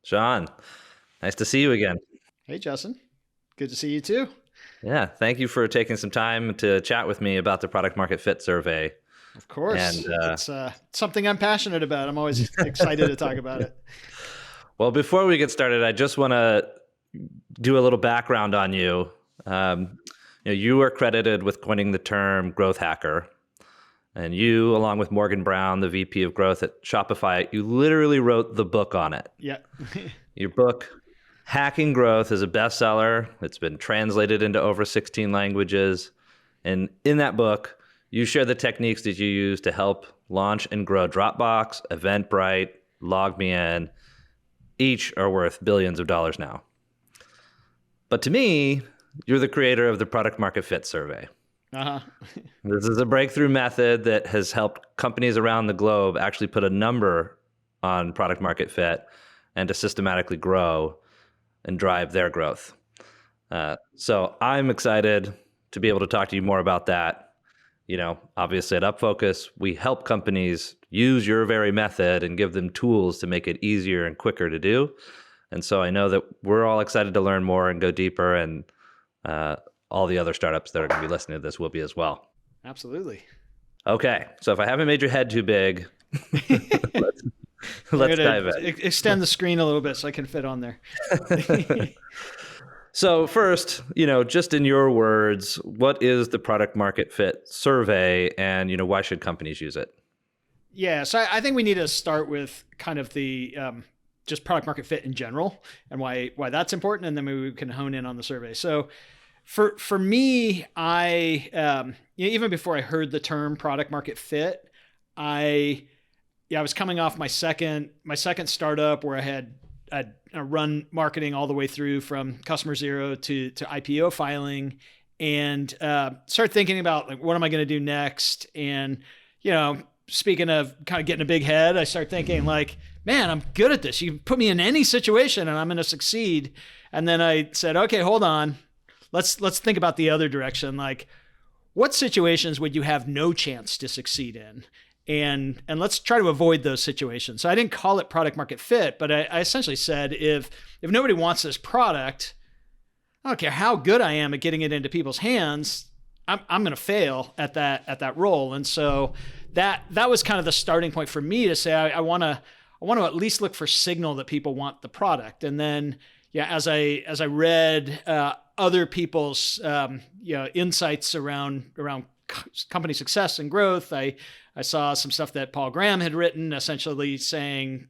Sean, nice to see you again. Hey, Justin. Good to see you too. Yeah, thank you for taking some time to chat with me about the product market fit survey. Of And course. It's something I'm passionate about. I'm always excited to talk about it. well, before we get started, I just want to do a little background on you. Um, you are credited with coining the term growth hacker. And you, along with Morgan Brown, the VP of growth at Shopify, you literally wrote the book on it. Yeah. Your book, Hacking Growth, is a bestseller. It's been translated into over 16 languages. And in that book, you share the techniques that you use to help launch and grow Dropbox, Eventbrite, LogMeIn. Each are worth billions of dollars now. But to me, you're the creator of the product market fit survey. Uh-huh. This is a breakthrough method that has helped companies around the globe actually put a number on product market fit and to systematically grow and drive their growth. So I'm excited to be able to talk to you more about that. Obviously at UpFocus, we help companies use your very method and give them tools to make it easier and quicker to do. And so I know that we're all excited to learn more and go deeper, and all the other startups that are going to be listening to this will be as well. Absolutely. Okay, so if I haven't made your head too big, let's dive in. Extend the screen a little bit so I can fit on there. So first, just in your words, what is the product market fit survey, and why should companies use it? Yeah, so I think we need to start with kind of the just product market fit in general and why that's important, and then maybe we can hone in on the survey. So for me, I even before I heard the term product market fit, I was coming off my second startup where I had run marketing all the way through from customer zero to IPO filing, and started thinking about like, what am I going to do next? And speaking of kind of getting a big head, I start thinking like, man, I'm good at this. You can put me in any situation and I'm going to succeed. And then I said, okay, hold on. Let's think about the other direction. Like, what situations would you have no chance to succeed in? And let's try to avoid those situations. So I didn't call it product market fit, but I essentially said, if nobody wants this product, I don't care how good I am at getting it into people's hands, I'm going to fail at that role. And so that was kind of the starting point for me to say, I want to at least look for signal that people want the product. And then, as I read other people's insights around company success and growth, I saw some stuff that Paul Graham had written, essentially saying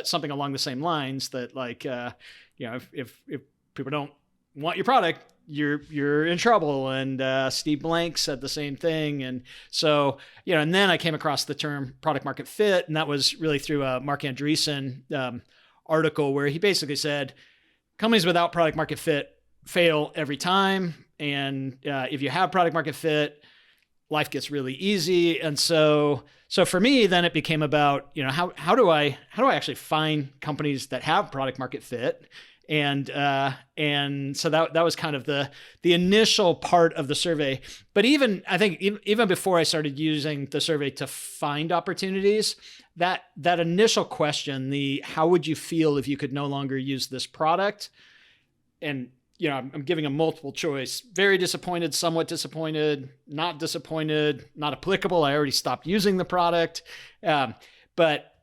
something along the same lines that like if people don't want your product, you're in trouble. And Steve Blank said the same thing. And so and then I came across the term product market fit, and that was really through a Mark Andreessen article where he basically said companies without product market fit fail every time, and if you have product market fit, life gets really easy. And so for me, then it became about how do I actually find companies that have product market fit, and so that was kind of the initial part of the survey. But I think even before I started using the survey to find opportunities, that initial question, the how would you feel if you could no longer use this product, and I'm giving a multiple choice: very disappointed, somewhat disappointed, not applicable, I already stopped using the product. But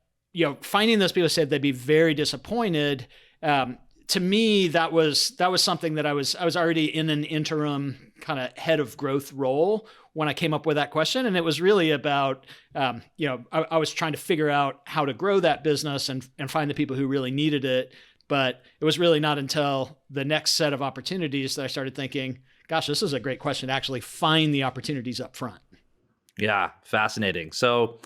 finding those people who said they'd be very disappointed, to me, that was something that I was already in an interim kind of head of growth role when I came up with that question. And it was really about, I was trying to figure out how to grow that business and find the people who really needed it. But it was really not until the next set of opportunities that I started thinking, gosh, this is a great question to actually find the opportunities up front. Yeah, fascinating. So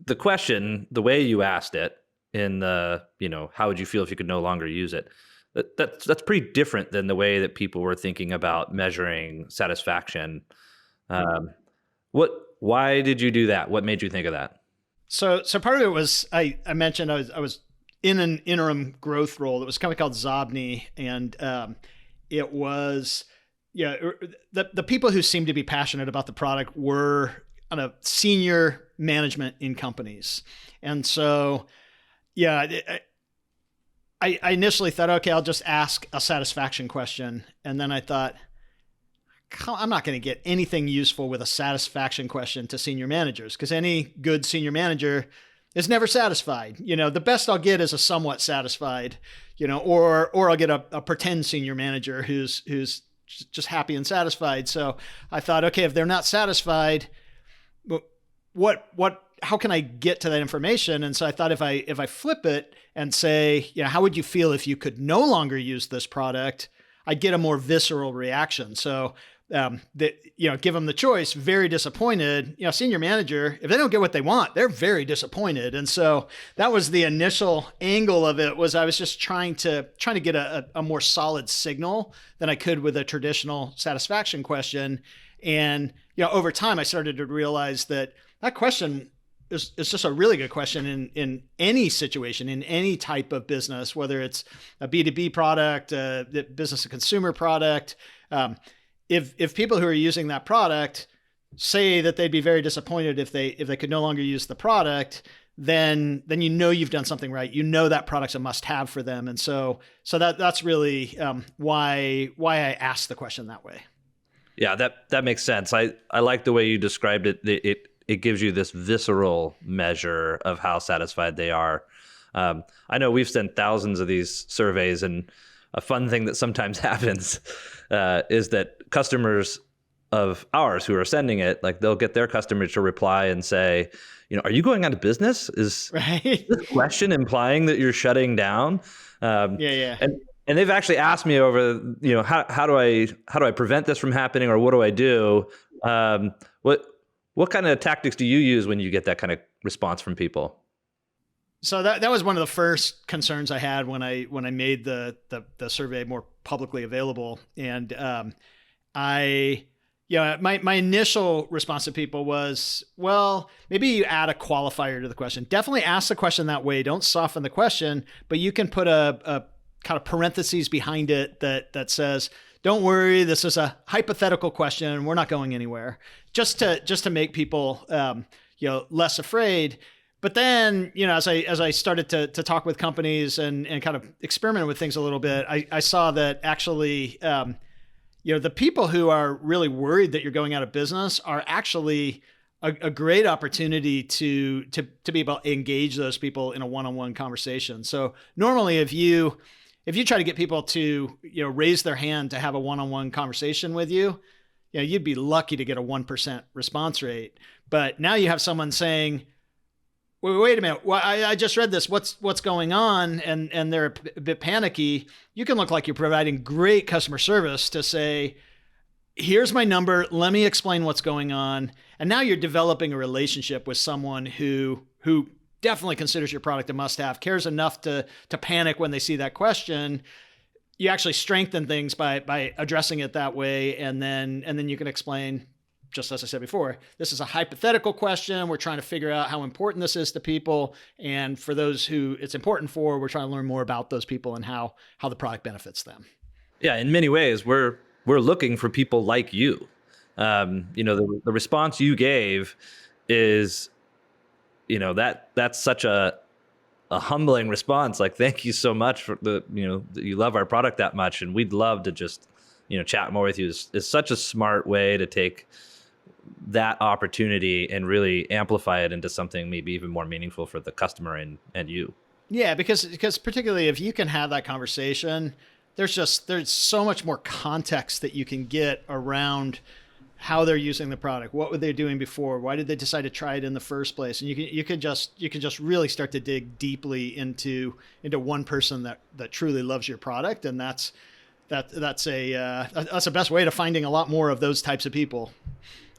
the question, the way you asked it in the, how would you feel if you could no longer use it? That's pretty different than the way that people were thinking about measuring satisfaction. Why did you do that? What made you think of that? So part of it was, I mentioned I was in an interim growth role. It was a company called Zobni, and it was the people who seemed to be passionate about the product were kind of senior management in companies. And so I initially thought, okay, I'll just ask a satisfaction question. And then I thought, I'm not going to get anything useful with a satisfaction question to senior managers, because any good senior manager is never satisfied. The best I'll get is a somewhat satisfied, or I'll get a pretend senior manager who's just happy and satisfied. So I thought, okay, if they're not satisfied, how can I get to that information? And so I thought if I flip it and say, how would you feel if you could no longer use this product? I'd get a more visceral reaction. So give them the choice, very disappointed. Senior manager, if they don't get what they want, they're very disappointed. And so that was the initial angle of it. Was I was just trying to get a more solid signal than I could with a traditional satisfaction question. And over time, I started to realize that question is just a really good question in any situation, in any type of business, whether it's a B2B product, a business to consumer product. If people who are using that product say that they'd be very disappointed if they could no longer use the product, then you've done something right. That product's a must-have for them, and so that's really why I asked the question that way. Yeah, that makes sense. I like the way you described it. It gives you this visceral measure of how satisfied they are. I know we've sent thousands of these surveys, and a fun thing that sometimes happens is that customers of ours who are sending it, like they'll get their customers to reply and say, are you going out of business? Is right. this question implying that you're shutting down? Yeah. And they've actually asked me over, how do I prevent this from happening, or what do I do? What kind of tactics do you use when you get that kind of response from people? So that was one of the first concerns I had when I made the survey more publicly available. And my initial response to people was, well, maybe you add a qualifier to the question. Definitely ask the question that way. Don't soften the question, but you can put a kind of parentheses behind it that says, don't worry, this is a hypothetical question. We're not going anywhere. Just to make people less afraid. But then, as I started to talk with companies and kind of experiment with things a little bit, I saw that actually, the people who are really worried that you're going out of business are actually a great opportunity to be able to engage those people in a one-on-one conversation. So normally, if you try to get people to raise their hand to have a one-on-one conversation with you, you'd be lucky to get a 1% response rate. But now you have someone saying, wait a minute, well, I just read this. What's going on? And they're a bit panicky. You can look like you're providing great customer service to say, here's my number. Let me explain what's going on. And now you're developing a relationship with someone who definitely considers your product a must-have, cares enough to panic when they see that question. You actually strengthen things by addressing it that way, and then you can explain, just as I said before, this is a hypothetical question. We're trying to figure out how important this is to people, and for those who it's important for, we're trying to learn more about those people and how the product benefits them. Yeah, in many ways, we're looking for people like you. The response you gave is, that's such a humbling response. Like, thank you so much for that you love our product that much, and we'd love to just chat more with you. Is such a smart way to take that opportunity and really amplify it into something maybe even more meaningful for the customer and you. Yeah, because particularly if you can have that conversation, there's so much more context that you can get around how they're using the product. What were they doing before? Why did they decide to try it in the first place? And you can just really start to dig deeply into one person that truly loves your product, and that's the best way to finding a lot more of those types of people.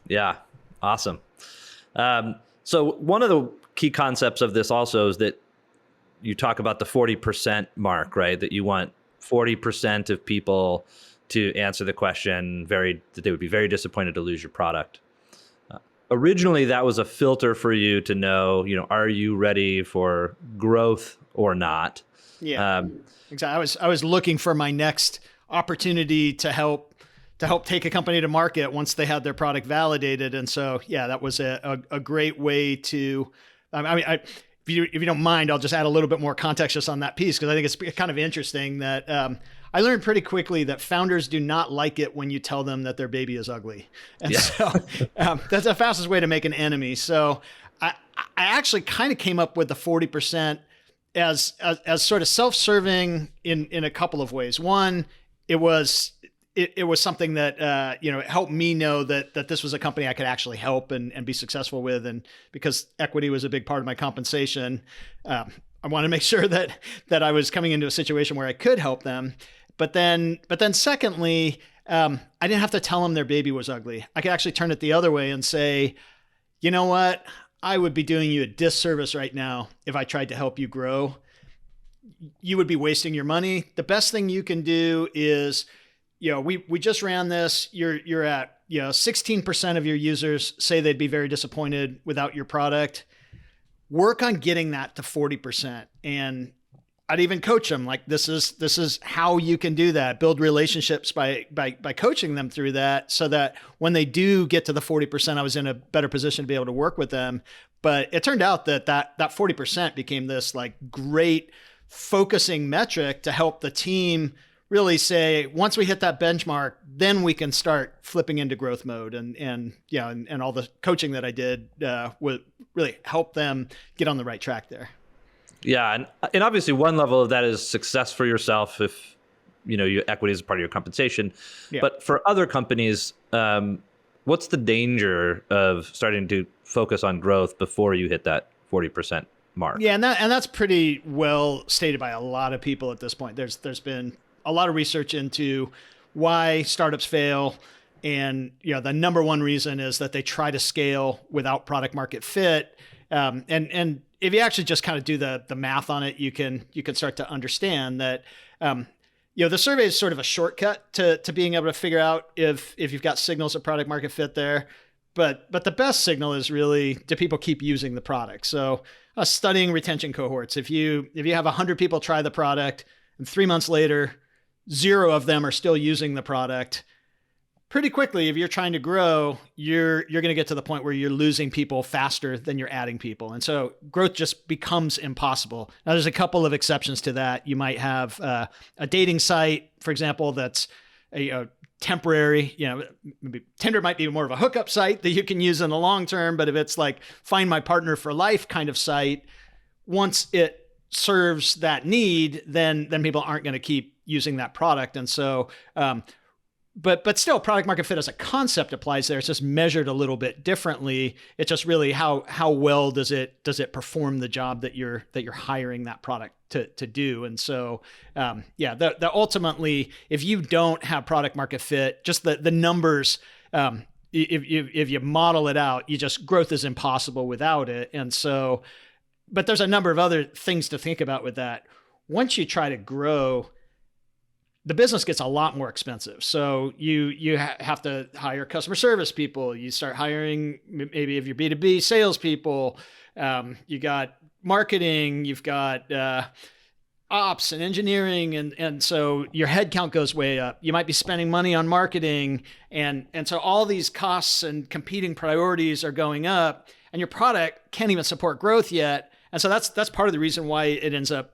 Yeah, awesome. So one of the key concepts of this also is that you talk about the 40% mark, right? That you want 40% of people to answer the question that they would be very disappointed to lose your product. Originally, that was a filter for you to know, are you ready for growth or not? Yeah, exactly. I was looking for my next opportunity to help take a company to market once they had their product validated. And so, yeah, that was a great way to, if you don't mind, I'll just add a little bit more context just on that piece, because I think it's kind of interesting that I learned pretty quickly that founders do not like it when you tell them that their baby is ugly. And so that's the fastest way to make an enemy. So I actually kind of came up with the 40% as sort of self-serving in a couple of ways. One, it was something that, it helped me know that this was a company I could actually help and be successful with. And because equity was a big part of my compensation, I want to make sure that I was coming into a situation where I could help them. But then secondly, I didn't have to tell them their baby was ugly. I could actually turn it the other way and say, you know what? I would be doing you a disservice right now if I tried to help you grow. You would be wasting your money. The best thing you can do is, we just ran this. You're at 16% of your users say they'd be very disappointed without your product. Work on getting that to 40%. And I'd even coach them like, this is how you can do that. Build relationships by coaching them through that, so that when they do get to the 40%, I was in a better position to be able to work with them. But it turned out that 40% became this like great focusing metric to help the team really say, once we hit that benchmark, then we can start flipping into growth mode. And all the coaching that I did would really help them get on the right track there. Yeah, and obviously one level of that is success for yourself if your equity is part of your compensation. Yeah. But for other companies, what's the danger of starting to focus on growth before you hit that 40% mark? Yeah, and that's pretty well stated by a lot of people at this point. There's been a lot of research into why startups fail, and the number one reason is that they try to scale without product market fit. And if you actually just kind of do the math on it, you can start to understand that, the survey is sort of a shortcut to being able to figure out if you've got signals of product market fit there. But the best signal is really, do people keep using the product? So studying retention cohorts, if you have 100 people try the product and 3 months later, 0 of them are still using the product, pretty quickly, if you're trying to grow, you're going to get to the point where you're losing people faster than you're adding people. And so growth just becomes impossible. Now, there's a couple of exceptions to that. You might have a dating site, for example, that's a temporary, maybe Tinder might be more of a hookup site that you can use in the long term. But if it's like find my partner for life kind of site, once it serves that need, then people aren't going to keep using that product. And so, But still, product market fit as a concept applies there. It's just measured a little bit differently. It's just really how well does it perform the job that you're hiring that product to do. And so the ultimately, if you don't have product market fit, just the numbers, if you model it out, growth is impossible without it. And so, but there's a number of other things to think about with that. Once you try to grow, the business gets a lot more expensive. So you have to hire customer service people. You start hiring, maybe if you're B2B, salespeople. You got marketing. You've got ops and engineering. And so your headcount goes way up. You might be spending money on marketing. And so all these costs and competing priorities are going up, and your product can't even support growth yet. And so that's part of the reason why it ends up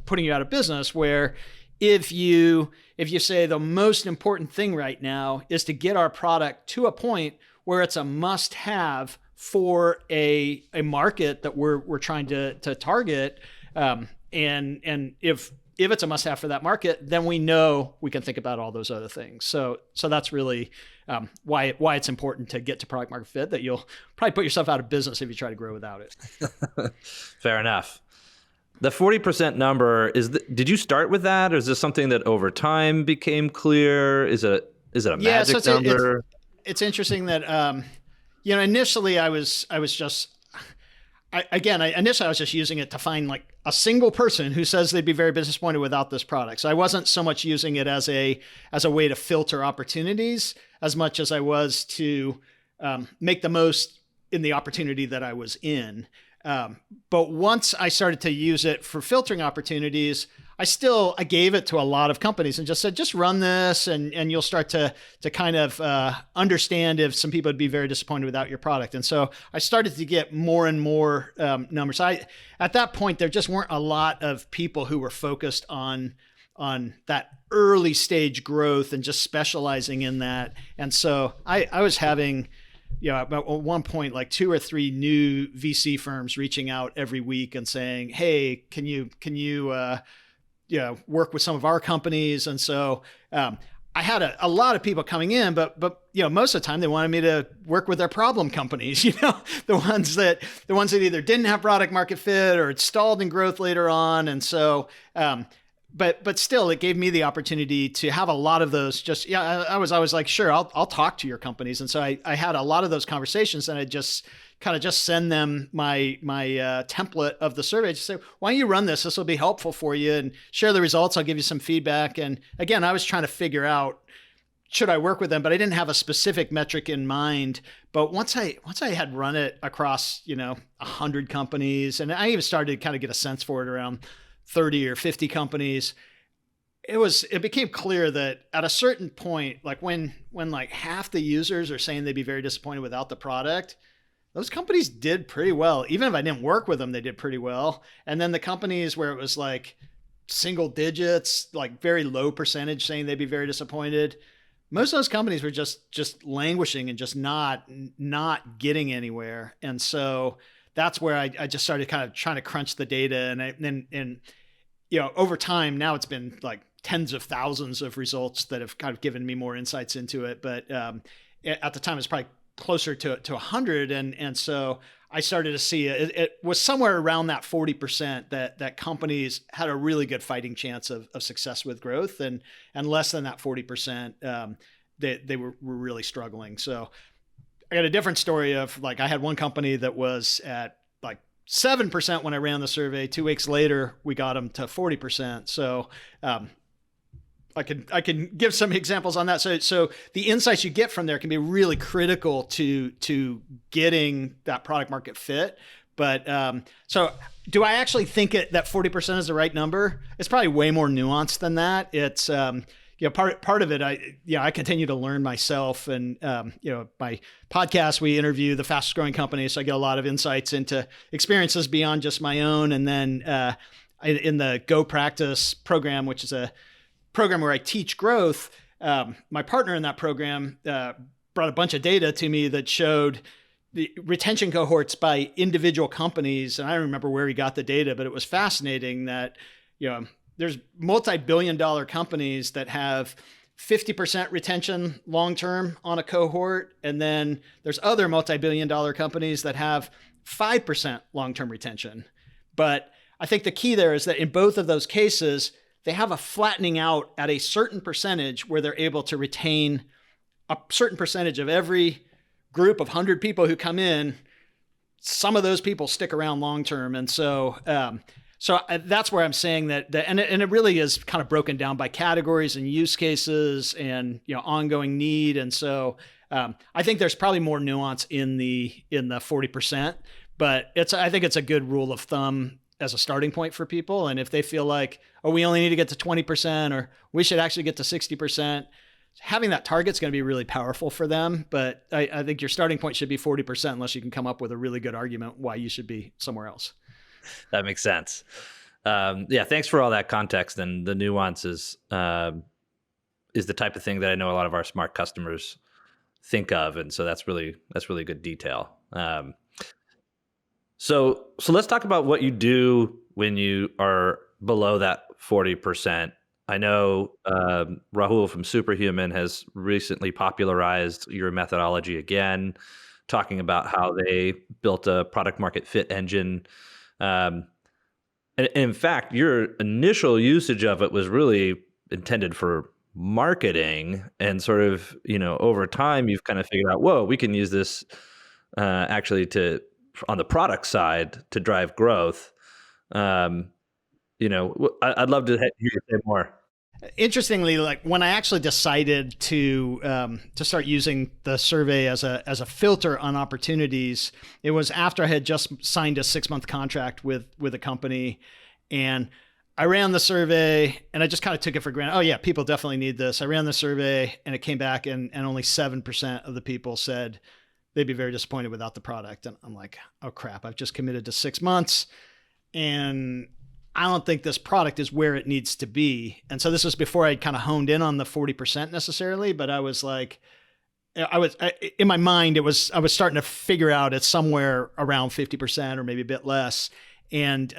putting you out of business, where if you say the most important thing right now is to get our product to a point where it's a must-have for a market that we're trying to target, and if it's a must-have for that market, then we know we can think about all those other things. So that's really why it's important to get to product market fit. That you'll probably put yourself out of business if you try to grow without it. Fair enough. The 40% number, did you start with that, or is this something that over time became clear? Is it a magic number? It's interesting that initially I was just using it to find like a single person who says they'd be very disappointed without this product. So I wasn't so much using it as a way to filter opportunities as much as I was to make the most in the opportunity that I was in. But once I started to use it for filtering opportunities, I gave it to a lot of companies and just said, just run this and you'll start to kind of understand if some people would be very disappointed without your product. And so I started to get more and more numbers. At that point, there just weren't a lot of people who were focused on that early stage growth and just specializing in that. And so I was having, at one point, like 2 or 3 new VC firms reaching out every week and saying, hey, can you work with some of our companies? And so I had a lot of people coming in, but most of the time they wanted me to work with their problem companies, the ones that either didn't have product market fit or it stalled in growth later on. And so, but still, it gave me the opportunity to have a lot of those. I was like, sure, I'll talk to your companies. And so I had a lot of those conversations, and I just send them my template of the survey. Just say, why don't you run this? This will be helpful for you, and share the results. I'll give you some feedback. And again, I was trying to figure out, should I work with them? But I didn't have a specific metric in mind. But once I had run it across 100 companies, and I even started to kind of get a sense for it around 30 or 50 companies, it became clear that at a certain point, like when like half the users are saying they'd be very disappointed without the product, those companies did pretty well. Even if I didn't work with them, they did pretty well. And then the companies where it was like single digits, like very low percentage saying they'd be very disappointed, most of those companies were just languishing and just not getting anywhere. And so that's where I just started kind of trying to crunch the data. And over time, now it's been like tens of thousands of results that have kind of given me more insights into it. But at the time, it's probably closer to 100. And so I started to see it was somewhere around that 40% that companies had a really good fighting chance of success with growth, and less than that 40%, they were really struggling. So I got a different story of, like, I had one company that was at like 7% when I ran the survey. 2 weeks later, we got them to 40%. So I can give some examples on that. So the insights you get from there can be really critical to getting that product market fit. But so do I actually think that 40% is the right number? It's probably way more nuanced than that. It's part of it. I continue to learn myself, and my podcast, we interview the fastest growing companies, so I get a lot of insights into experiences beyond just my own. And then in the Go Practice program, which is a program where I teach growth, my partner in that program brought a bunch of data to me that showed the retention cohorts by individual companies. And I don't remember where he got the data, but it was fascinating that, there's multi-billion-dollar companies that have 50% retention long-term on a cohort. And then there's other multi-billion-dollar companies that have 5% long-term retention. But I think the key there is that in both of those cases, they have a flattening out at a certain percentage where they're able to retain a certain percentage of every group of 100 people who come in. Some of those people stick around long-term. And so that's where I'm saying that, and it really is kind of broken down by categories and use cases and ongoing need. And so I think there's probably more nuance in the 40%, but I think it's a good rule of thumb as a starting point for people. And if they feel like, we only need to get to 20%, or we should actually get to 60%, having that target is going to be really powerful for them. But I think your starting point should be 40%, unless you can come up with a really good argument why you should be somewhere else. That makes sense. Thanks for all that context. And the nuances is the type of thing that I know a lot of our smart customers think of. And so that's really good detail. So let's talk about what you do when you are below that 40%. I know Rahul from Superhuman has recently popularized your methodology again, talking about how they built a product market fit engine. And in fact, your initial usage of it was really intended for marketing, and sort of, over time, you've kind of figured out, we can use this actually on the product side to drive growth. I'd love to hear you say more. Interestingly, like when I actually decided to start using the survey as a filter on opportunities, it was after I had just signed a 6-month contract with a company, and I ran the survey and I just kind of took it for granted. Oh yeah, people definitely need this. I ran the survey and it came back and only 7% of the people said they'd be very disappointed without the product. And I'm like, oh crap, I've just committed to 6 months and I don't think this product is where it needs to be. And so this was before I kind of honed in on the 40% necessarily, but I was like, in my mind, I was starting to figure out it's somewhere around 50% or maybe a bit less. And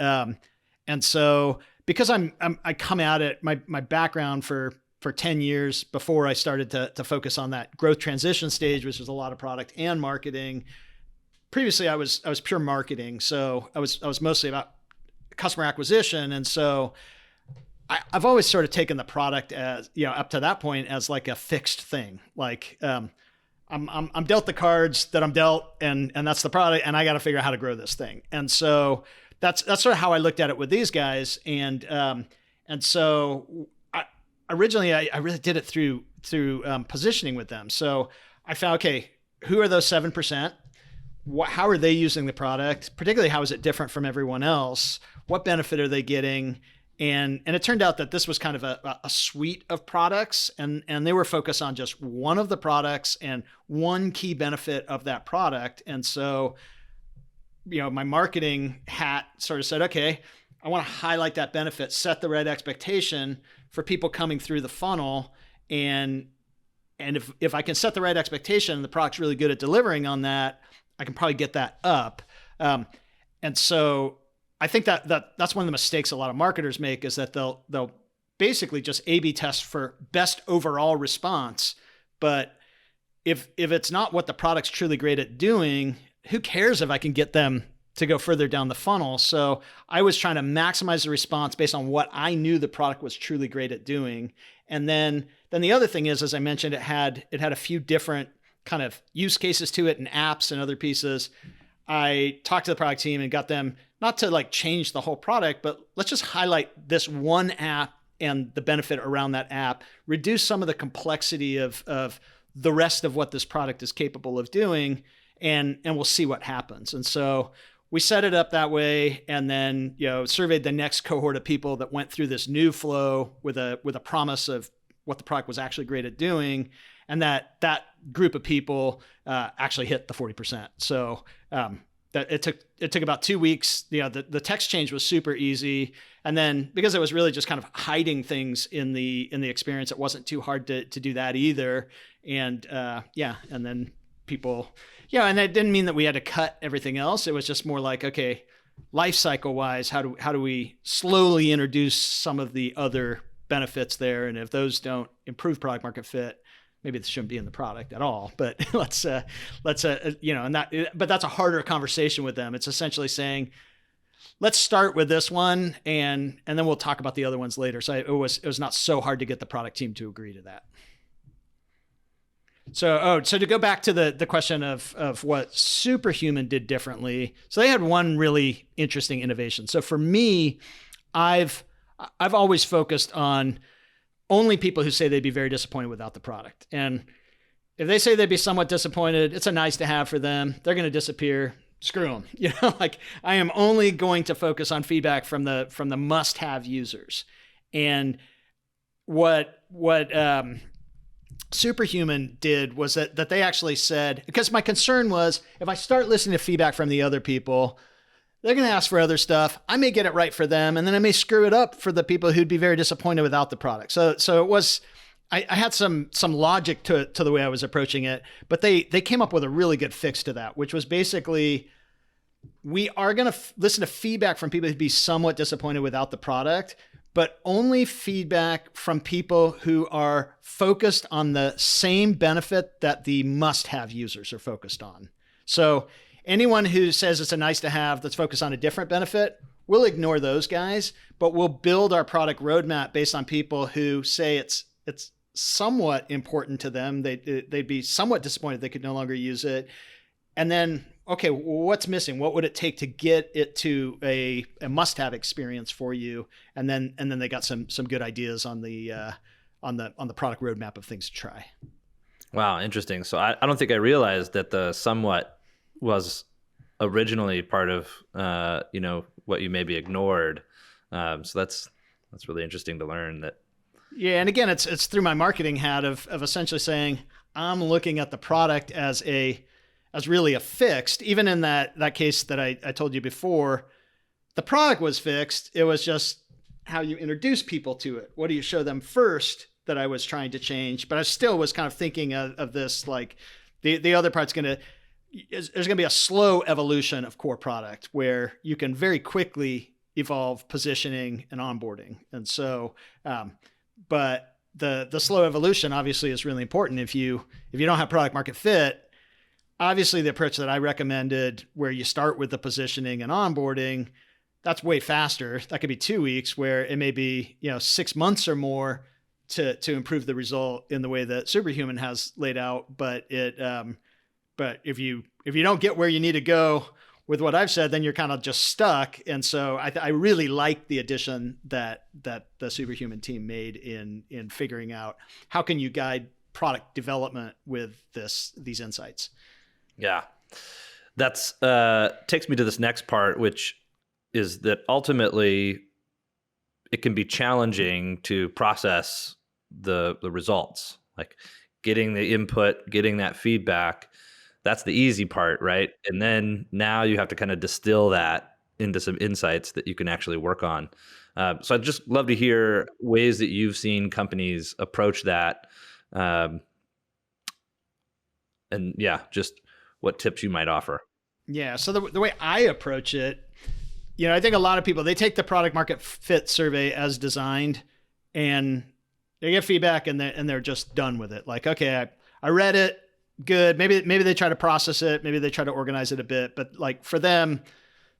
so because I come at it, my background for 10 years before I started to focus on that growth transition stage, which was a lot of product and marketing. Previously I was pure marketing. So I was mostly about customer acquisition. And so I've always sort of taken the product as, up to that point as like a fixed thing. Like, I'm dealt the cards that I'm dealt and that's the product and I got to figure out how to grow this thing. And so that's sort of how I looked at it with these guys. And so originally I really did it through positioning with them. So I found, okay, who are those 7%? How are they using the product? Particularly, how is it different from everyone else? What benefit are they getting? And it turned out that this was kind of a suite of products and they were focused on just one of the products and one key benefit of that product. And so, my marketing hat sort of said, okay, I want to highlight that benefit, set the right expectation for people coming through the funnel. And if I can set the right expectation and the product's really good at delivering on that, I can probably get that up. And so I think that's one of the mistakes a lot of marketers make is that they'll basically just A/B test for best overall response. But if it's not what the product's truly great at doing, who cares if I can get them to go further down the funnel? So I was trying to maximize the response based on what I knew the product was truly great at doing. And then the other thing is, as I mentioned, it had a few different kind of use cases to it and apps and other pieces. I talked to the product team and got them not to like change the whole product, but let's just highlight this one app and the benefit around that app, reduce some of the complexity of the rest of what this product is capable of doing, and we'll see what happens. And so we set it up that way and then, surveyed the next cohort of people that went through this new flow with a promise of what the product was actually great at doing. And that group of people actually hit the 40%. So that it took about 2 weeks. The text change was super easy, and then because it was really just kind of hiding things in the experience, it wasn't too hard to do that either. And and then people, and that didn't mean that we had to cut everything else. It was just more like, okay, life cycle wise, how do we slowly introduce some of the other benefits there, and if those don't improve product market fit, maybe this shouldn't be in the product at all, but but that's a harder conversation with them. It's essentially saying, let's start with this one and then we'll talk about the other ones later. So it was not so hard to get the product team to agree to that. So to go back to the question of what Superhuman did differently. So they had one really interesting innovation. So for me, I've always focused on only people who say they'd be very disappointed without the product. And if they say they'd be somewhat disappointed, it's a nice to have for them. They're going to disappear. Screw them. Like I am only going to focus on feedback from the must-have users. And what Superhuman did was that they actually said, because my concern was if I start listening to feedback from the other people, they're going to ask for other stuff. I may get it right for them, and then I may screw it up for the people who'd be very disappointed without the product. So it was, I had some logic to the way I was approaching it, but they came up with a really good fix to that, which was basically, we are going to listen to feedback from people who'd be somewhat disappointed without the product, but only feedback from people who are focused on the same benefit that the must-have users are focused on. So anyone who says it's a nice to have that's focused on a different benefit, we'll ignore those guys, but we'll build our product roadmap based on people who say it's somewhat important to them. They'd be somewhat disappointed they could no longer use it. And then, okay, what's missing? What would it take to get it to a must-have experience for you? And then they got some good ideas on the product roadmap of things to try. Wow, interesting. So I don't think I realized that the somewhat was originally part of what you maybe ignored. So That's really interesting to learn that. Yeah, and again, it's through my marketing hat of essentially saying I'm looking at the product as really a fixed. Even in that case that I told you before, the product was fixed. It was just how you introduce people to it. What do you show them first that I was trying to change? But I still was kind of thinking of this like the other part's there's going to be a slow evolution of core product where you can very quickly evolve positioning and onboarding. And so, but the slow evolution obviously is really important. If you don't have product market fit, obviously the approach that I recommended where you start with the positioning and onboarding, that's way faster. That could be 2 weeks, where it may be 6 months or more to improve the result in the way that Superhuman has laid out. But if you don't get where you need to go with what I've said, then you're kind of just stuck. And so I really like the addition that the Superhuman team made in figuring out how can you guide product development with these insights. Yeah, that's takes me to this next part, which is that ultimately it can be challenging to process the results, like getting the input, getting that feedback. That's the easy part, right? And then now you have to kind of distill that into some insights that you can actually work on. So I'd just love to hear ways that you've seen companies approach that. And yeah, just what tips you might offer. Yeah. So the way I approach it, I think a lot of people, they take the product market fit survey as designed and they get feedback and they're just done with it. Like, okay, I read it. Good. Maybe they try to process it. Maybe they try to organize it a bit, but like for them,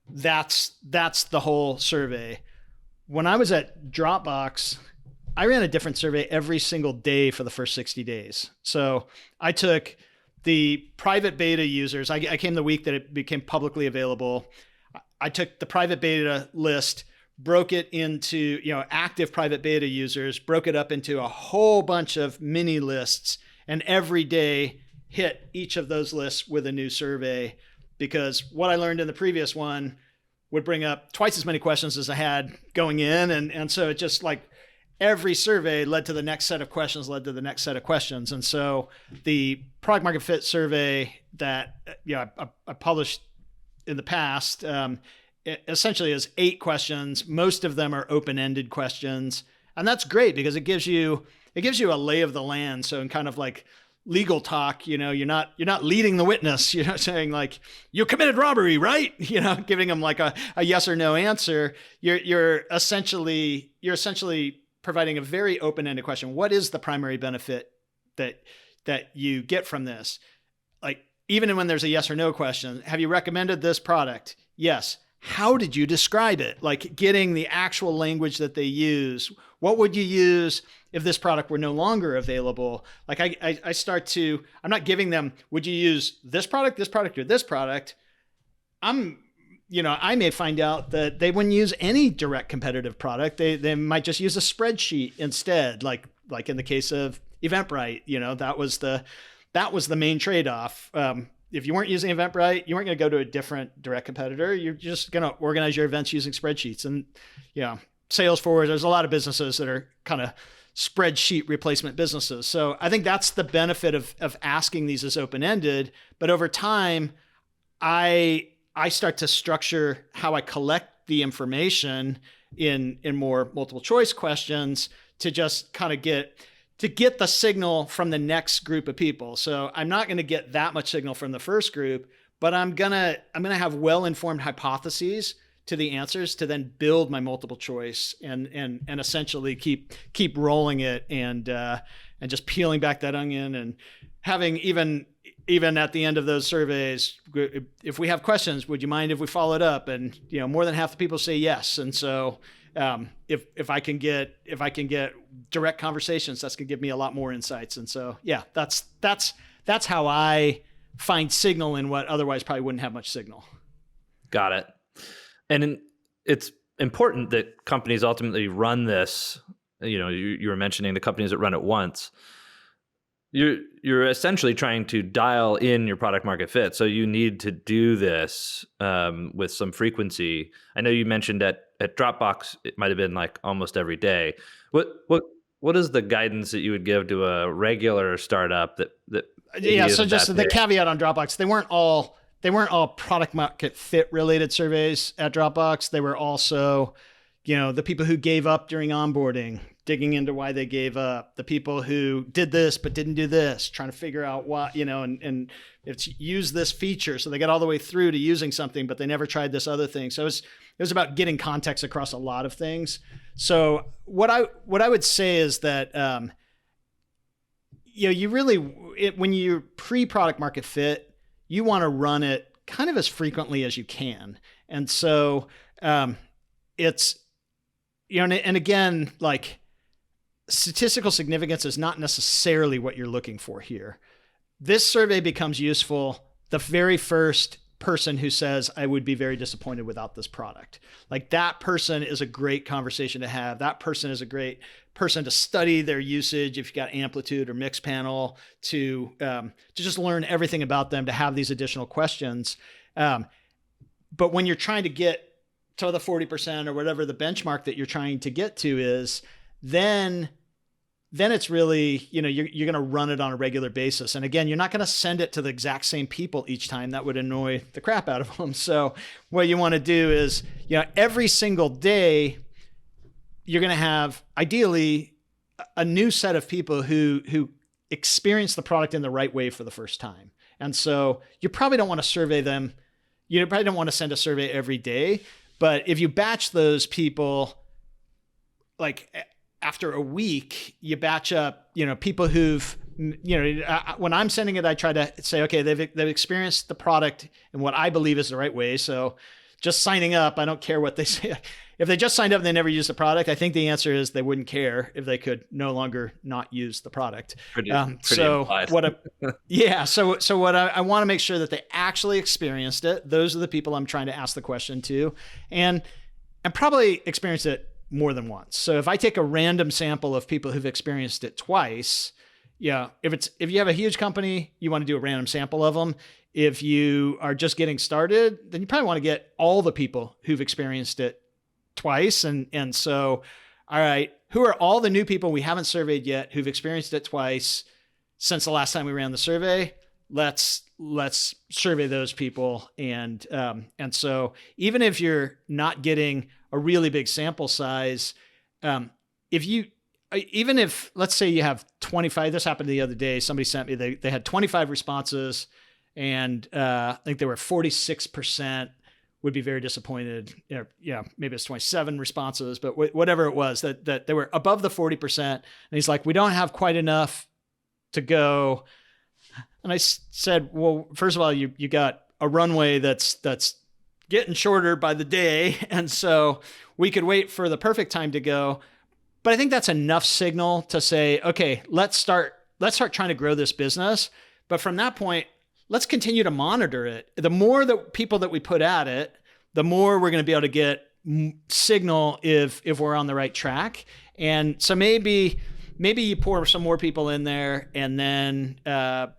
that's the whole survey. When I was at Dropbox, I ran a different survey every single day for the first 60 days. So I took the private beta users. I came the week that it became publicly available. I took the private beta list, broke it into, active private beta users, broke it up into a whole bunch of mini lists, and every day hit each of those lists with a new survey, because what I learned in the previous one would bring up twice as many questions as I had going in. And so it just like every survey led to the next set of questions, led to the next set of questions. And so the product market fit survey that I published in the past, it essentially is 8 questions. Most of them are open-ended questions. And that's great because it gives you a lay of the land. So in kind of like legal talk, you're not leading the witness, you're not saying like, you committed robbery, right? Giving them like a yes or no answer. You're essentially providing a very open-ended question. What is the primary benefit that you get from this? Like, even when there's a yes or no question, have you recommended this product? Yes. How did you describe it? Like getting the actual language that they use. What would you use if this product were no longer available? Like I'm not giving them, would you use this product, or this product? I may find out that they wouldn't use any direct competitive product. They might just use a spreadsheet instead. Like in the case of Eventbrite, that was the main trade-off. If you weren't using Eventbrite, you weren't going to go to a different direct competitor. You're just going to organize your events using spreadsheets. And Salesforce, there's a lot of businesses that are kind of spreadsheet replacement businesses. So I think that's the benefit of asking these as open-ended. But over time, I start to structure how I collect the information in more multiple choice questions to just kind of get the signal from the next group of people. So I'm not going to get that much signal from the first group, but I'm going to have well-informed hypotheses to the answers to then build my multiple choice and essentially keep rolling it and just peeling back that onion and having even at the end of those surveys, if we have questions, would you mind if we followed up? And more than half the people say yes. And so if I can get direct conversations, that's gonna give me a lot more insights. And so yeah, that's how I find signal in what otherwise probably wouldn't have much signal. Got it. And it's important that companies ultimately run this. You were mentioning the companies that run it once. you're essentially trying to dial in your product market fit. So you need to do this with some frequency. I know you mentioned at Dropbox it might have been like almost every day. What is the guidance that you would give to a regular startup that Yeah. So isn't just that the big? caveat on Dropbox, they weren't all product market fit related surveys at Dropbox. They were also, the people who gave up during onboarding, digging into why they gave up, the people who did this but didn't do this, trying to figure out why, and it's use this feature. So they got all the way through to using something, but they never tried this other thing. So it was about getting context across a lot of things. So what I would say is that you really, when you're pre-product market fit, you want to run it kind of as frequently as you can. And so it's, and again, like statistical significance is not necessarily what you're looking for here. This survey becomes useful the very first person who says, I would be very disappointed without this product. Like that person is a great conversation to have. That person is a great person to study their usage. If you've got Amplitude or Mixpanel to just learn everything about them, to have these additional questions. But when you're trying to get to the 40% or whatever the benchmark that you're trying to get to is, then it's really, you're going to run it on a regular basis. And again, you're not going to send it to the exact same people each time. That would annoy the crap out of them. So what you want to do is, every single day, you're going to have ideally a new set of people who experience the product in the right way for the first time. And so you probably don't want to survey them. You probably don't want to send a survey every day, but if you batch those people, like after a week, you batch up, people who've, when I'm sending it, I try to say, okay, they've experienced the product in what I believe is the right way. So just signing up, I don't care what they say. If they just signed up and they never used the product, I think the answer is they wouldn't care if they could no longer not use the product. Pretty so implied. so what I want to make sure that they actually experienced it. Those are the people I'm trying to ask the question to, and probably experienced it more than once. So if I take a random sample of people who've experienced it twice, if you have a huge company, you want to do a random sample of them. If you are just getting started, then you probably want to get all the people who've experienced it twice. And so, all right, who are all the new people we haven't surveyed yet who've experienced it twice since the last time we ran the survey? Let's survey those people. And so even if you're not getting a really big sample size, even if, let's say you have 25, this happened the other day, somebody sent me, they had 25 responses and I think they were 46% would be very disappointed. Maybe it's 27 responses, but whatever it was, that they were above the 40%. And he's like, we don't have quite enough to go. And I said, well, first of all, you got a runway that's getting shorter by the day. And so we could wait for the perfect time to go. But I think that's enough signal to say, okay, let's start trying to grow this business. But from that point, let's continue to monitor it. The more the people that we put at it, the more we're going to be able to get signal if we're on the right track. And so maybe you pour some more people in there, and then a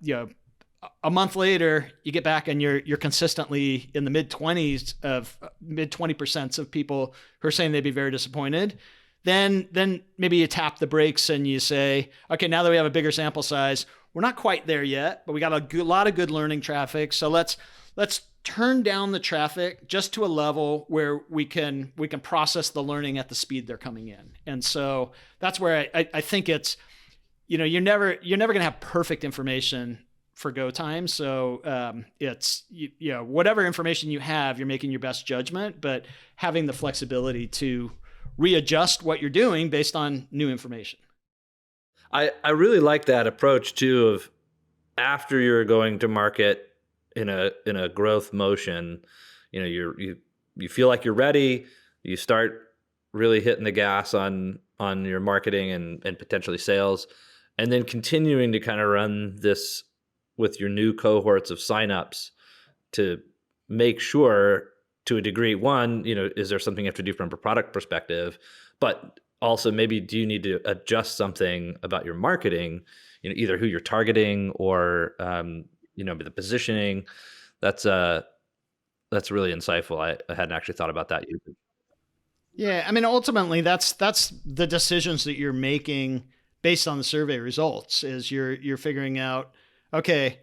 month later you get back and you're consistently in the mid 20% of people who are saying they'd be very disappointed. Then maybe you tap the brakes and you say, okay, now that we have a bigger sample size, we're not quite there yet, but we got a lot of good learning traffic. So let's turn down the traffic just to a level where we can process the learning at the speed they're coming in. And so that's where I think it's, you're never going to have perfect information for go time. So it's, whatever information you have, you're making your best judgment, but having the flexibility to readjust what you're doing based on new information. I really like that approach too, of after you're going to market in a growth motion, you feel like you're ready, you start really hitting the gas on your marketing and potentially sales, and then continuing to kind of run this with your new cohorts of signups to make sure, to a degree, one, is there something you have to do from a product perspective, but also maybe do you need to adjust something about your marketing, either who you're targeting or the positioning. That's really insightful. I hadn't actually thought about that either. Yeah, I mean, ultimately, that's the decisions that you're making based on the survey results. Is you're figuring out, okay,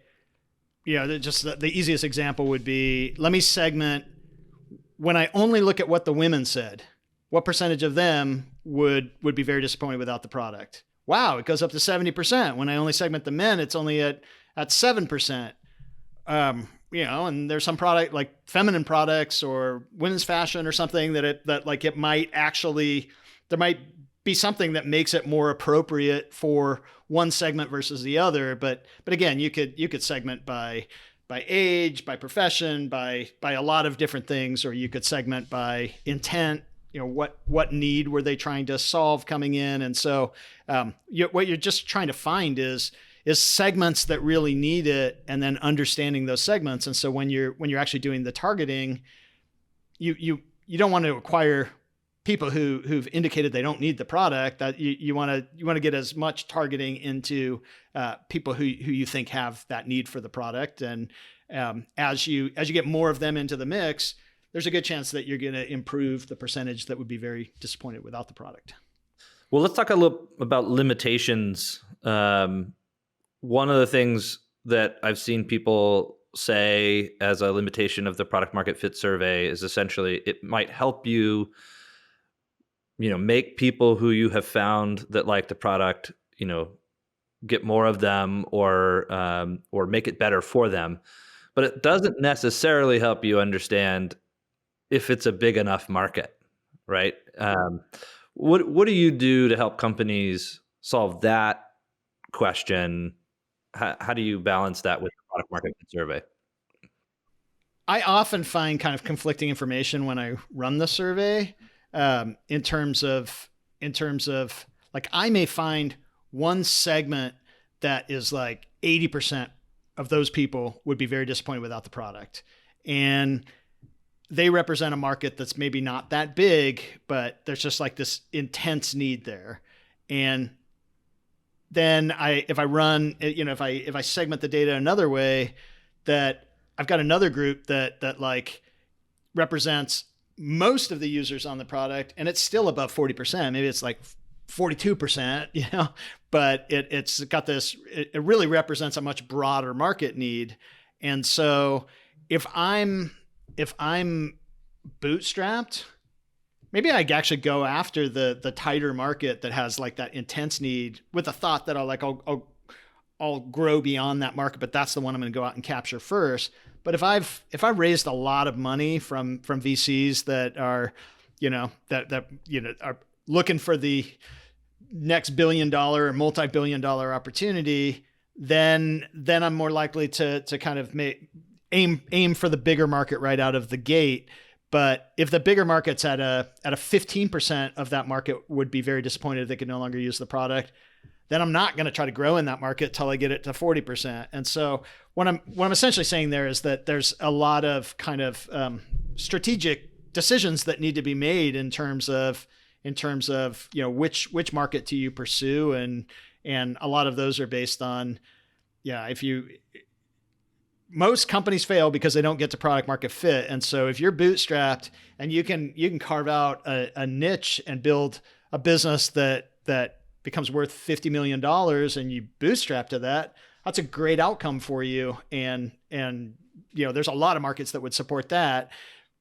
just the easiest example would be, let me segment. When I only look at what the women said, what percentage of them would be very disappointed without the product? Wow, it goes up to 70%. When I only segment the men, it's only at 7%. And there's some product like feminine products or women's fashion or something that might actually, there might be something that makes it more appropriate for one segment versus the other. But again, you could segment by age, by profession, by a lot of different things, or you could segment by intent. What need were they trying to solve coming in? And so what you're just trying to find is segments that really need it, and then understanding those segments. And so when you're actually doing the targeting, you don't want to acquire people who've indicated they don't need the product. That you want to get as much targeting into people who you think have that need for the product. And as you get more of them into the mix, there's a good chance that you're going to improve the percentage that would be very disappointed without the product. Well, let's talk a little about limitations. One of the things that I've seen people say as a limitation of the product market fit survey is essentially it might help you, make people who you have found that like the product, get more of them or make it better for them. But it doesn't necessarily help you understand if it's a big enough market, right? What do you do to help companies solve that question? How do you balance that with the product market fit survey? I often find kind of conflicting information when I run the survey, in terms of like, I may find one segment that is like 80% of those people would be very disappointed without the product. And they represent a market that's maybe not that big, but there's just like this intense need there. And then if I segment the data another way, that I've got another group that like represents most of the users on the product, and it's still above 40%. Maybe it's like 42%, but it's got this, it really represents a much broader market need. And so if I'm bootstrapped, maybe I actually go after the tighter market that has like that intense need, with the thought that I'll grow beyond that market, but that's the one I'm going to go out and capture first. But if I've raised a lot of money from VCs that are, are looking for the next $1 billion or multi-billion-dollar opportunity, then I'm more likely to kind of aim for the bigger market right out of the gate. But if the bigger market's at a 15% of that market would be very disappointed if they could no longer use the product, then I'm not going to try to grow in that market till I get it to 40%. And so what I'm essentially saying there is that there's a lot of kind of strategic decisions that need to be made in terms of which market do you pursue, and a lot of those are based on most companies fail because they don't get to product market fit. And so if you're bootstrapped and you can carve out a niche and build a business that becomes worth $50 million and you bootstrap to that, that's a great outcome for you. And there's a lot of markets that would support that,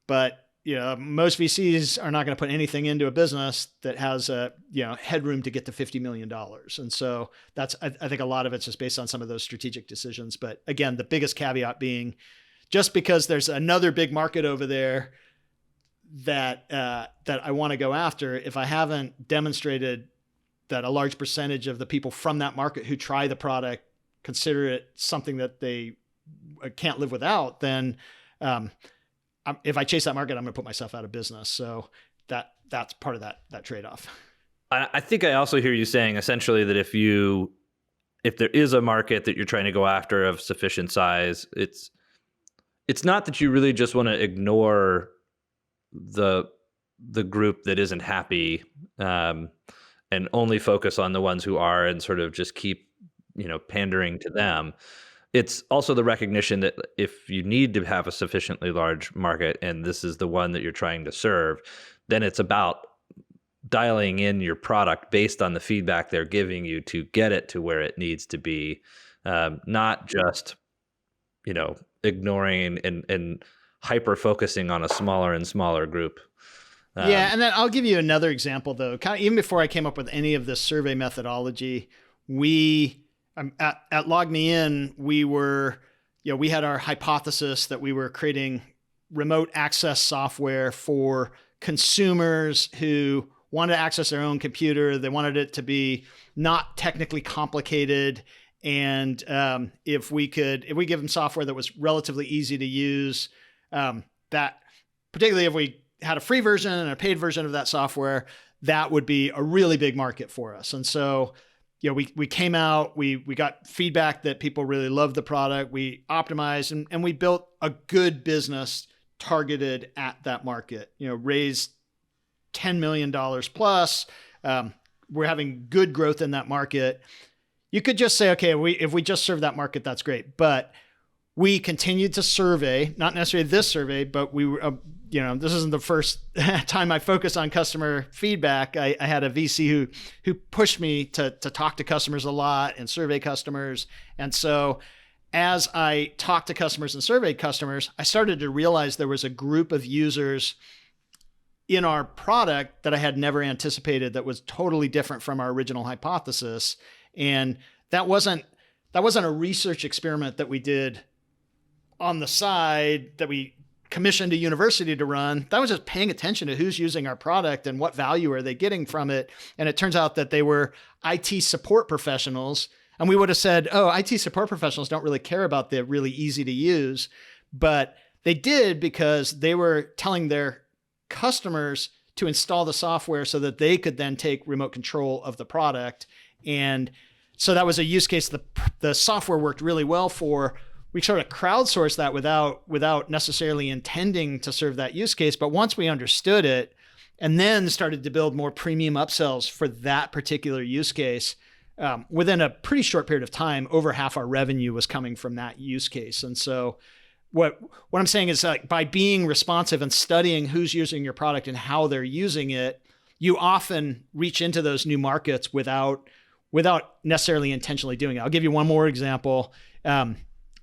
but most VCs are not going to put anything into a business that has headroom to get to $50 million. And so I think a lot of it's just based on some of those strategic decisions. But again, the biggest caveat being, just because there's another big market over there that I want to go after, if I haven't demonstrated that a large percentage of the people from that market who try the product consider it something that they can't live without, then if I chase that market, I'm going to put myself out of business. So that's part of that trade-off. I think I also hear you saying essentially that if there is a market that you're trying to go after of sufficient size, it's not that you really just want to ignore the group that isn't happy, and only focus on the ones who are, and sort of just keep pandering to them. It's also the recognition that if you need to have a sufficiently large market and this is the one that you're trying to serve, then it's about dialing in your product based on the feedback they're giving you to get it to where it needs to be, not just ignoring and hyper focusing on a smaller and smaller group. Yeah, and then I'll give you another example though. Kind of even before I came up with any of this survey methodology, we at Log Me In, we had our hypothesis that we were creating remote access software for consumers who wanted to access their own computer. They wanted it to be not technically complicated. And if we give them software that was relatively easy to use, that particularly if we had a free version and a paid version of that software, that would be a really big market for us. And so, we came out, we got feedback that people really loved the product. We optimized and we built a good business targeted at that market, raised $10 million plus. We're having good growth in that market. You could just say, okay, if we just serve that market, that's great. But we continued to survey, not necessarily this survey, but we were, this isn't the first time I focused on customer feedback. I had a VC who pushed me to talk to customers a lot and survey customers. And so as I talked to customers and surveyed customers, I started to realize there was a group of users in our product that I had never anticipated that was totally different from our original hypothesis. And that wasn't a research experiment that we did on the side that we commissioned a university to run. That was just paying attention to who's using our product and what value are they getting from it. And it turns out that they were IT support professionals. And we would have said, oh, IT support professionals don't really care about the really easy to use. But they did because they were telling their customers to install the software so that they could then take remote control of the product. And so that was a use case the software worked really well for. We sort of crowdsourced that without necessarily intending to serve that use case. But once we understood it and then started to build more premium upsells for that particular use case, within a pretty short period of time, over half our revenue was coming from that use case. And so what I'm saying is, like, by being responsive and studying who's using your product and how they're using it, you often reach into those new markets without necessarily intentionally doing it. I'll give you one more example.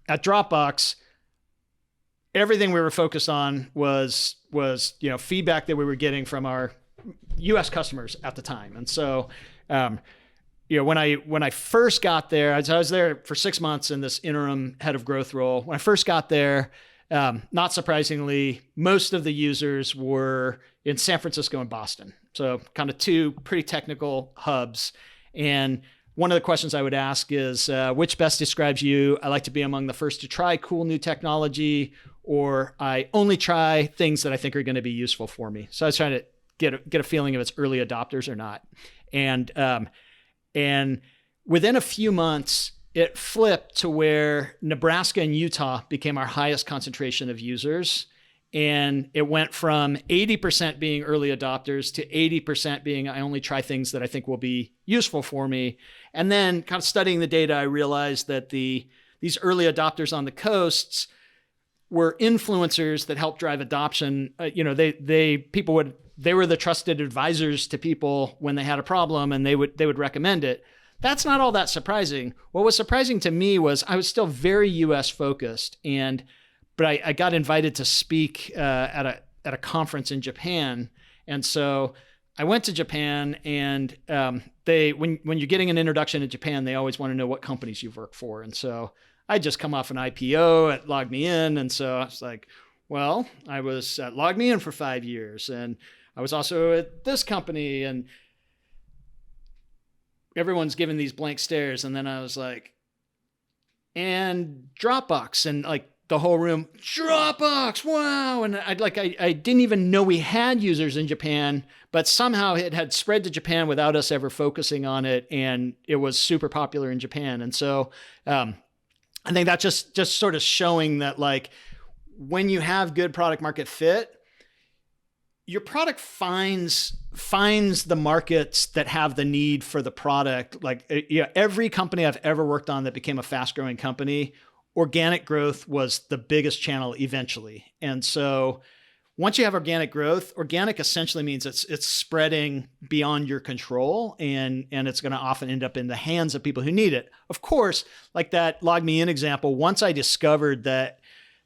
At Dropbox, everything we were focused on was feedback that we were getting from our U.S. customers at the time. And so, when I first got there, I was there for 6 months in this interim head of growth role. When I first got there, not surprisingly, most of the users were in San Francisco and Boston. So kind of two pretty technical hubs. And one of the questions I would ask is, which best describes you? I like to be among the first to try cool new technology, or I only try things that I think are going to be useful for me. So I was trying to get a feeling if it's early adopters or not. And within a few months, it flipped to where Nebraska and Utah became our highest concentration of users. And it went from 80% being early adopters to 80% being, I only try things that I think will be useful for me. And then kind of studying the data, I realized that these early adopters on the coasts were influencers that helped drive adoption. They were the trusted advisors to people when they had a problem, and they would recommend it. That's not all that surprising. What was surprising to me was I was still very US focused, but I got invited to speak at a conference in Japan. And so I went to Japan, and when you're getting an introduction to Japan, they always want to know what companies you've worked for. And so I just come off an IPO at Log Me In. And so I was like, well, I was at Log Me In for 5 years, and I was also at this company, and everyone's giving these blank stares. And then I was like, and Dropbox, and like the whole room, Dropbox, wow. And I didn't even know we had users in Japan, but somehow it had spread to Japan without us ever focusing on it. And it was super popular in Japan. And so I think that's just sort of showing that, like, when you have good product market fit, your product finds the markets that have the need for the product. Like, every company I've ever worked on that became a fast growing company, organic growth was the biggest channel eventually. And so once you have organic growth, organic essentially means it's spreading beyond your control, and it's going to often end up in the hands of people who need it. Of course, like that Log Me In example, once I discovered that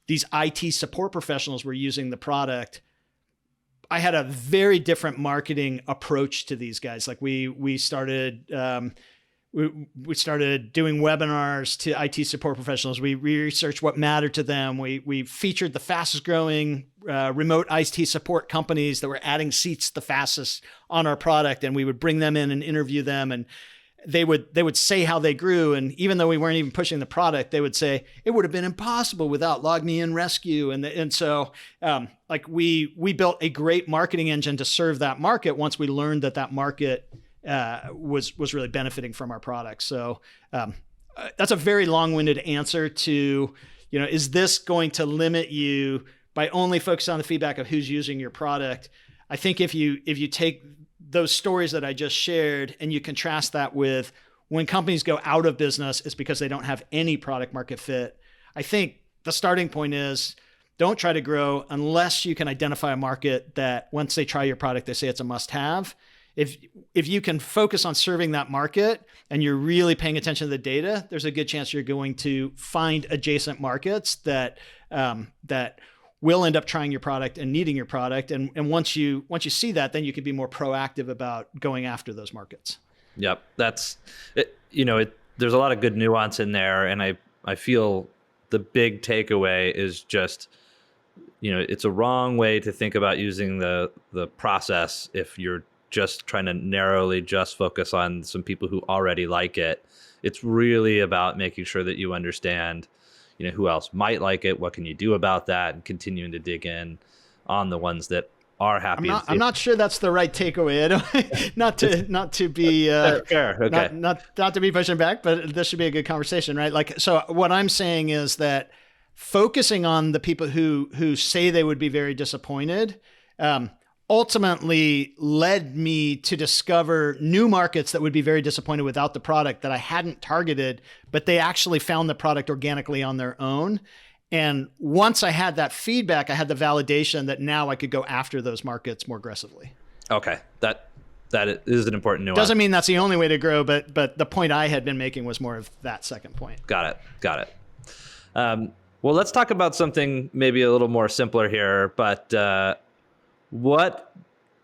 these IT support professionals were using the product, I had a very different marketing approach to these guys. Like we started we started doing webinars to IT support professionals. We researched what mattered to them. We featured the fastest growing remote IT support companies that were adding seats the fastest on our product, and we would bring them in and interview them, and they would say how they grew. And even though we weren't even pushing the product, they would say it would have been impossible without Log Me In Rescue. And so like we built a great marketing engine to serve that market once we learned that market was really benefiting from our product. So that's a very long-winded answer to, is this going to limit you by only focusing on the feedback of who's using your product? I think if you take those stories that I just shared and you contrast that with when companies go out of business, it's because they don't have any product market fit. I think the starting point is, don't try to grow unless you can identify a market that once they try your product, they say it's a must-have. If you can focus on serving that market and you're really paying attention to the data, there's a good chance you're going to find adjacent markets that will end up trying your product and needing your product. And once you see that, then you can be more proactive about going after those markets. Yep. That's it. There's a lot of good nuance in there. And I feel the big takeaway is just, it's a wrong way to think about using the process if you're just trying to narrowly just focus on some people who already like it. It's really about making sure that you understand, who else might like it, what can you do about that, and continuing to dig in on the ones that are happy. I'm not sure that's the right takeaway. not to be fair. Okay. Not to be pushing back, but this should be a good conversation, right? Like, so what I'm saying is that focusing on the people who say they would be very disappointed, ultimately led me to discover new markets that would be very disappointed without the product that I hadn't targeted, but they actually found the product organically on their own. And once I had that feedback, I had the validation that now I could go after those markets more aggressively. Okay. That is an important nuance. Doesn't mean that's the only way to grow, but the point I had been making was more of that second point. Got it. Well, let's talk about something maybe a little more simpler here, but what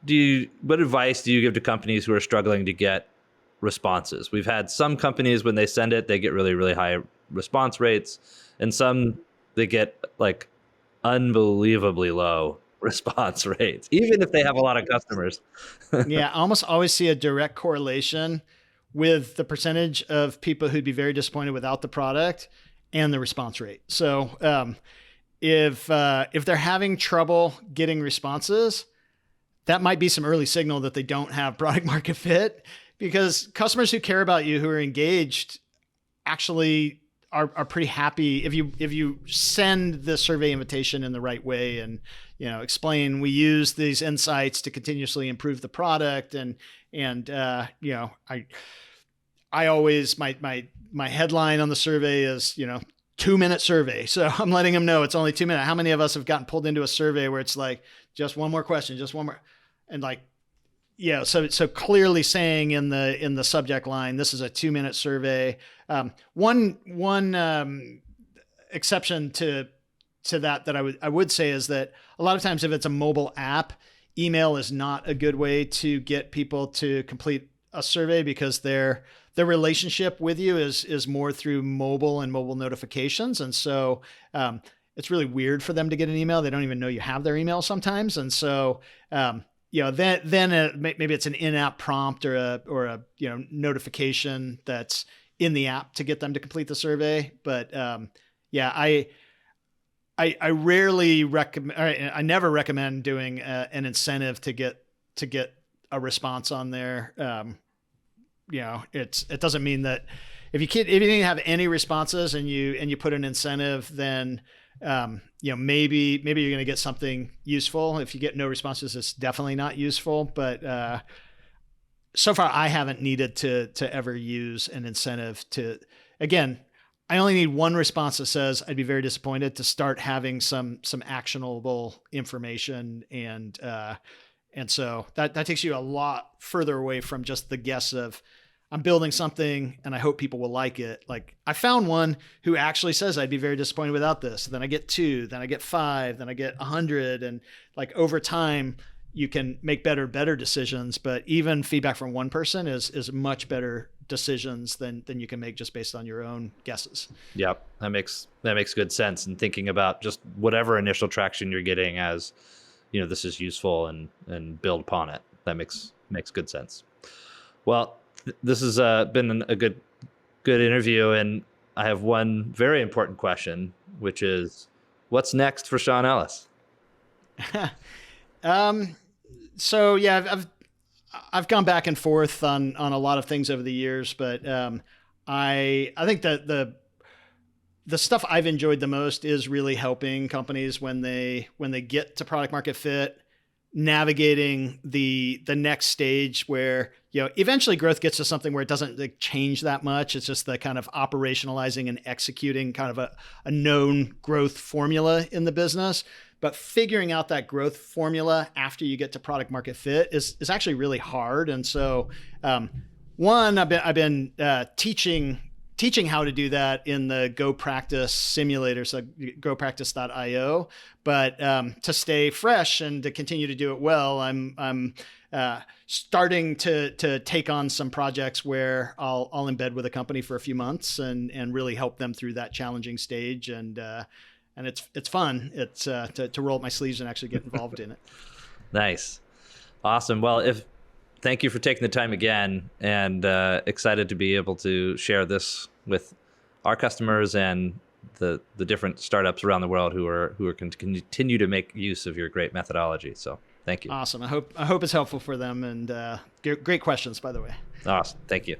advice do you give to companies who are struggling to get responses? We've had some companies, when they send it, they get really, really high response rates, and some they get like unbelievably low response rates, even if they have a lot of customers. Yeah, I almost always see a direct correlation with the percentage of people who'd be very disappointed without the product and the response rate. So if they're having trouble getting responses, that might be some early signal that they don't have product market fit, because customers who care about you, who are engaged, actually are pretty happy if you send the survey invitation in the right way and explain we use these insights to continuously improve the product, and I always my headline on the survey is 2-minute survey. So I'm letting them know it's only 2 minutes. How many of us have gotten pulled into a survey where it's like, just one more question, just one more. And like, so clearly saying in the subject line, this is a 2-minute survey. One exception to that I would say is that a lot of times if it's a mobile app, email is not a good way to get people to complete a survey, because their relationship with you is more through mobile and mobile notifications. And so it's really weird for them to get an email. They don't even know you have their email sometimes. And so, then maybe it's an in-app prompt or a notification that's in the app to get them to complete the survey. But I rarely recommend, I never recommend doing an incentive to get a response on there. It doesn't mean that if you didn't have any responses and you put an incentive, then Maybe you're going to get something useful. If you get no responses, it's definitely not useful. But so far, I haven't needed to ever use an incentive to. Again, I only need one response that says I'd be very disappointed to start having some actionable information, and so that takes you a lot further away from just the guess of I'm building something and I hope people will like it. Like I found one who actually says I'd be very disappointed without this. Then I get 2, then I get 5, then I get 100. And like over time you can make better decisions, but even feedback from one person is much better decisions than you can make just based on your own guesses. Yep. That makes good sense. And thinking about just whatever initial traction you're getting as, this is useful and build upon it. That makes good sense. Well, this has been a good interview, and I have one very important question, which is, what's next for Sean Ellis? So yeah, I've gone back and forth on a lot of things over the years, but I think that the stuff I've enjoyed the most is really helping companies when they get to product market fit, navigating the next stage where, eventually growth gets to something where it doesn't change that much. It's just the kind of operationalizing and executing kind of a known growth formula in the business. But figuring out that growth formula after you get to product market fit is actually really hard. And so, one, I've been teaching how to do that in the Go Practice simulator, so gopractice.io. But to stay fresh and to continue to do it well, I'm starting to take on some projects where I'll embed with a company for a few months and really help them through that challenging stage. And it's fun. It's to roll up my sleeves and actually get involved in it. Nice. Awesome. Well, thank you for taking the time again, and excited to be able to share this with our customers and the different startups around the world who are going to continue to make use of your great methodology. So thank you. Awesome. I hope it's helpful for them, and great questions, by the way. Awesome. Thank you.